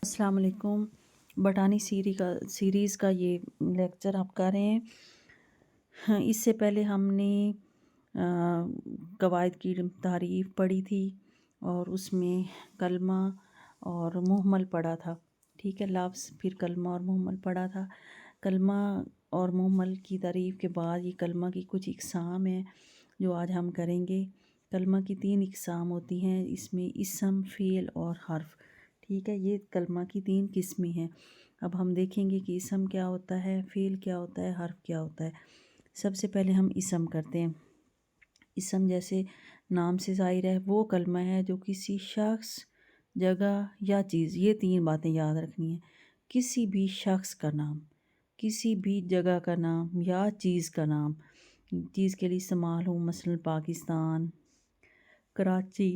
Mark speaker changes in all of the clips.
Speaker 1: السلام علیکم۔ بٹانی سیریز کا یہ لیکچر آپ کر رہے ہیں۔ اس سے پہلے ہم نے قواعد کی تعریف پڑھی تھی اور اس میں کلمہ اور مہمل پڑھا تھا، ٹھیک ہے، لفظ پھر کلمہ اور مہمل پڑھا تھا۔ کلمہ اور مہمل کی تعریف کے بعد یہ کلمہ کی کچھ اقسام ہیں جو آج ہم کریں گے۔ کلمہ کی 3 اقسام ہوتی ہیں، اس میں اسم، فعل اور حرف، ٹھیک ہے۔ یہ کلمہ کی 3 قسمیں ہیں۔ اب ہم دیکھیں گے کہ اسم کیا ہوتا ہے، فعل کیا ہوتا ہے، حرف کیا ہوتا ہے۔ سب سے پہلے ہم اسم کرتے ہیں۔ اسم جیسے نام سے ظاہر ہے، وہ کلمہ ہے جو کسی شخص، جگہ یا چیز، یہ 3 باتیں یاد رکھنی ہیں۔ کسی بھی شخص کا نام، کسی بھی جگہ کا نام یا چیز کا نام، چیز کے لیے استعمال ہو، مثلا پاکستان، کراچی،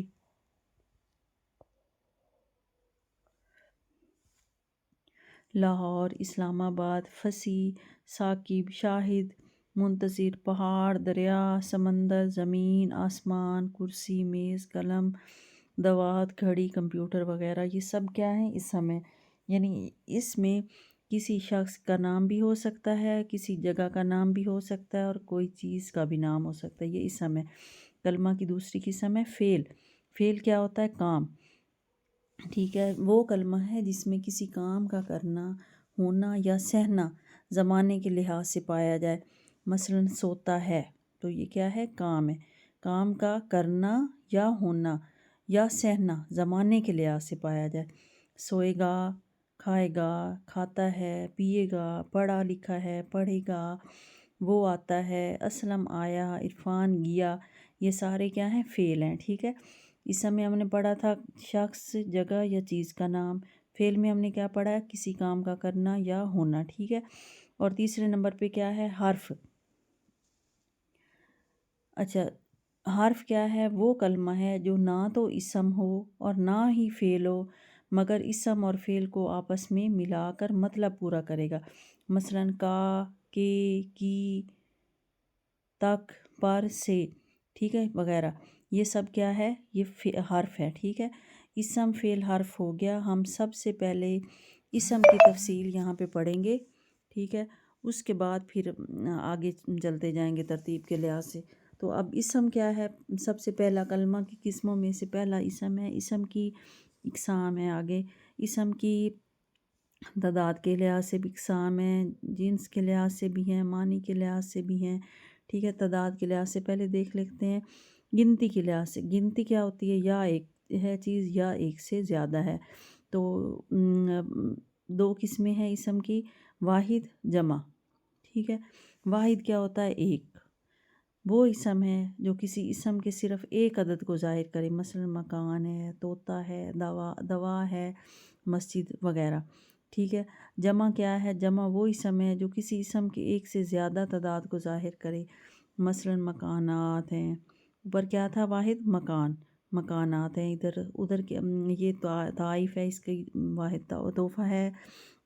Speaker 1: لاہور، اسلام آباد، فصیح، ثاقب، شاہد، منتظر، پہاڑ، دریا، سمندر، زمین، آسمان، کرسی، میز، قلم، دوات، گھڑی، کمپیوٹر وغیرہ، یہ سب کیا ہیں؟ اسم ہیں۔ یعنی اس میں کسی شخص کا نام بھی ہو سکتا ہے، کسی جگہ کا نام بھی ہو سکتا ہے اور کوئی چیز کا بھی نام ہو سکتا ہے، یہ اسم ہے۔ کلمہ کی دوسری قسم ہے فعل۔ فعل کیا ہوتا ہے؟ کام، ٹھیک ہے۔ وہ کلمہ ہے جس میں کسی کام کا کرنا، ہونا یا سہنا زمانے کے لحاظ سے پایا جائے۔ مثلا سوتا ہے، تو یہ کیا ہے؟ کام ہے۔ کام کا کرنا یا ہونا یا سہنا زمانے کے لحاظ سے پایا جائے۔ سوئے گا، کھائے گا، کھاتا ہے، پیے گا، پڑھا لکھا ہے، پڑھے گا، وہ آتا ہے، اسلم آیا، عرفان گیا، یہ سارے کیا ہیں؟ فعل ہیں، ٹھیک ہے۔ اسم میں ہم نے پڑھا تھا شخص، جگہ یا چیز کا نام۔ فعل میں ہم نے کیا پڑھا ہے؟ کسی کام کا کرنا یا ہونا، ٹھیک ہے۔ اور تیسرے نمبر پہ کیا ہے؟ حرف۔ اچھا، حرف کیا ہے؟ وہ کلمہ ہے جو نہ تو اسم ہو اور نہ ہی فعل ہو، مگر اسم اور فعل کو آپس میں ملا کر مطلب پورا کرے گا۔ مثلا کا، کے، کی، تک، پر، سے، ٹھیک ہے، وغیرہ، یہ سب کیا ہے؟ یہ حرف ہے، ٹھیک ہے۔ اسم، فعل، حرف ہو گیا۔ ہم سب سے پہلے اسم کی تفصیل یہاں پہ پڑھیں گے، ٹھیک ہے۔ اس کے بعد پھر آگے چلتے جائیں گے ترتیب کے لحاظ سے۔ تو اب اسم کیا ہے؟ سب سے پہلا کلمہ کی قسموں میں سے پہلا اسم ہے۔ اسم کی اقسام ہے آگے۔ اسم کی تعداد کے لحاظ سے بھی اقسام ہیں، جنس کے لحاظ سے بھی ہیں، معنی کے لحاظ سے بھی ہیں، ٹھیک ہے۔ تعداد کے لحاظ سے پہلے دیکھ لیتے ہیں۔ گنتی کے لحاظ سے، گنتی کیا ہوتی ہے؟ یا ایک ہے چیز یا ایک سے زیادہ ہے۔ تو 2 قسمیں ہیں اسم کی، واحد، جمع، ٹھیک ہے۔ واحد کیا ہوتا ہے؟ ایک۔ وہ اسم ہے جو کسی اسم کے صرف ایک عدد کو ظاہر کرے، مثلا مکان ہے، طوطا ہے، دوا ہے، مسجد وغیرہ، ٹھیک ہے۔ جمع کیا ہے؟ جمع وہ اسم ہے جو کسی اسم کے ایک سے زیادہ تعداد کو ظاہر کرے، مثلا مکانات ہیں، اوپر کیا تھا؟ واحد، مکان، مکانات ہیں، ادھر کے یہ طائف ہے، اس کی واحد تحفہ ہے،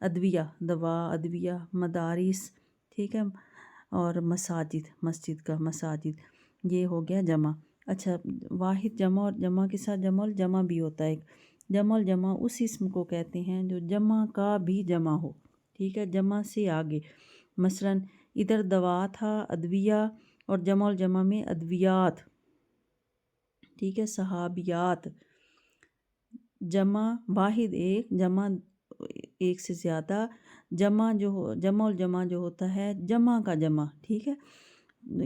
Speaker 1: ادویہ، دوا، ادویہ، مدارس، ٹھیک ہے، اور مساجد، مسجد کا مساجد، یہ ہو گیا جمع۔ اچھا، واحد، جمع اور جمع کے ساتھ جمع الجمع بھی ہوتا ہے۔ جمع الجمع اس اسم کو کہتے ہیں جو جمع کا بھی جمع ہو، ٹھیک ہے، جمع سے آگے۔ مثلا ادھر دوا تھا، ادویہ، اور جمع الجمع میں ادویات، ٹھیک ہے، صحابیات۔ جمع واحد ایک، جمع ایک سے زیادہ، جمع الجمع جو ہوتا ہے جمع کا جمع، ٹھیک ہے۔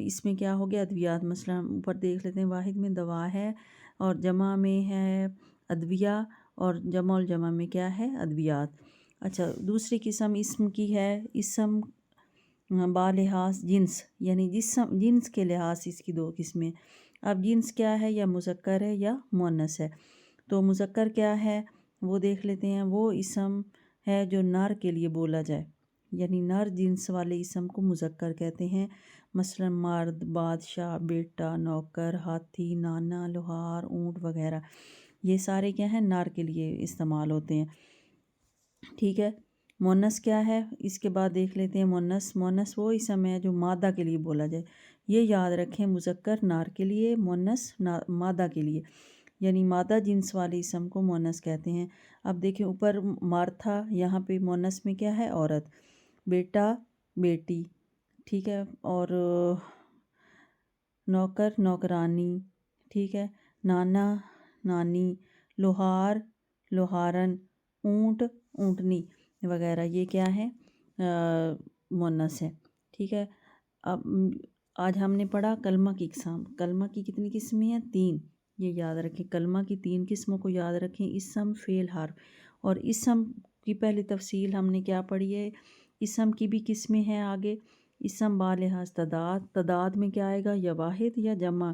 Speaker 1: اس میں کیا ہو گیا؟ ادویات۔ مثلا اوپر دیکھ لیتے ہیں، واحد میں دوا ہے اور جمع میں ہے ادویہ، اور جمع الجمع میں کیا ہے؟ ادویات۔ اچھا، دوسری قسم اسم کی ہے، اسم بالحاظ جنس، یعنی جنس کے لحاظ سے اس کی 2 قسمیں۔ اب جنس کیا ہے؟ یا مذکر ہے یا مؤنث ہے۔ تو مذکر کیا ہے؟ وہ دیکھ لیتے ہیں، وہ اسم ہے جو نر کے لیے بولا جائے، یعنی نر جنس والے اسم کو مذکر کہتے ہیں۔ مثلا مرد، بادشاہ، بیٹا، نوکر، ہاتھی، نانا، لوہار، اونٹ وغیرہ، یہ سارے کیا ہیں؟ نر کے لیے استعمال ہوتے ہیں، ٹھیک ہے۔ مؤنث کیا ہے؟ اس کے بعد دیکھ لیتے ہیں مؤنث۔ مؤنث وہ اسم ہے جو مادہ کے لیے بولا جائے، یہ یاد رکھیں، مذکر نر کے لیے، مؤنث مادہ کے لیے۔ یعنی مادہ جنس والے اسم کو مؤنث کہتے ہیں۔ اب دیکھیں اوپر مارتھا، یہاں پہ مؤنث میں کیا ہے؟ عورت۔ بیٹا، بیٹی، ٹھیک ہے، اور نوکر، نوکرانی، ٹھیک ہے، نانا، نانی، لوہار، لوہارن، اونٹ، اونٹنی وغیرہ، یہ کیا ہے؟ مؤنث ہے، ٹھیک ہے۔ اب آج ہم نے پڑھا کلمہ کی اقسام۔ کلمہ کی کتنی قسمیں ہیں؟ 3، یہ یاد رکھیں، کلمہ کی 3 قسموں کو یاد رکھیں، اسم، فعل، حرف۔ اور اسم کی پہلی تفصیل ہم نے کیا پڑھی ہے؟ اسم کی بھی قسمیں ہیں آگے۔ اسم بالحاظ تعداد، تعداد میں کیا آئے گا؟ یا واحد یا جمع،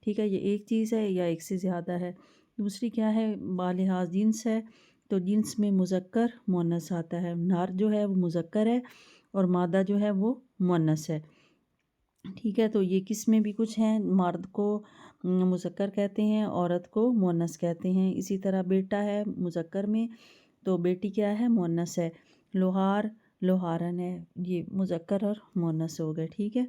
Speaker 1: ٹھیک ہے، یہ ایک چیز ہے یا ایک سے زیادہ ہے۔ دوسری کیا ہے؟ بالحاظ جنس ہے، تو جنس میں مذکر مؤنث آتا ہے، نر جو ہے وہ مذکر ہے اور مادہ جو ہے وہ مؤنث ہے، ٹھیک ہے۔ تو یہ قسمیں بھی کچھ ہیں، مرد کو مذکر کہتے ہیں، عورت کو مؤنث کہتے ہیں۔ اسی طرح بیٹا ہے مذکر میں، تو بیٹی کیا ہے؟ مؤنث ہے۔ لوہار، لوہارن ہے، یہ مذکر اور مؤنث ہو گئے، ٹھیک ہے۔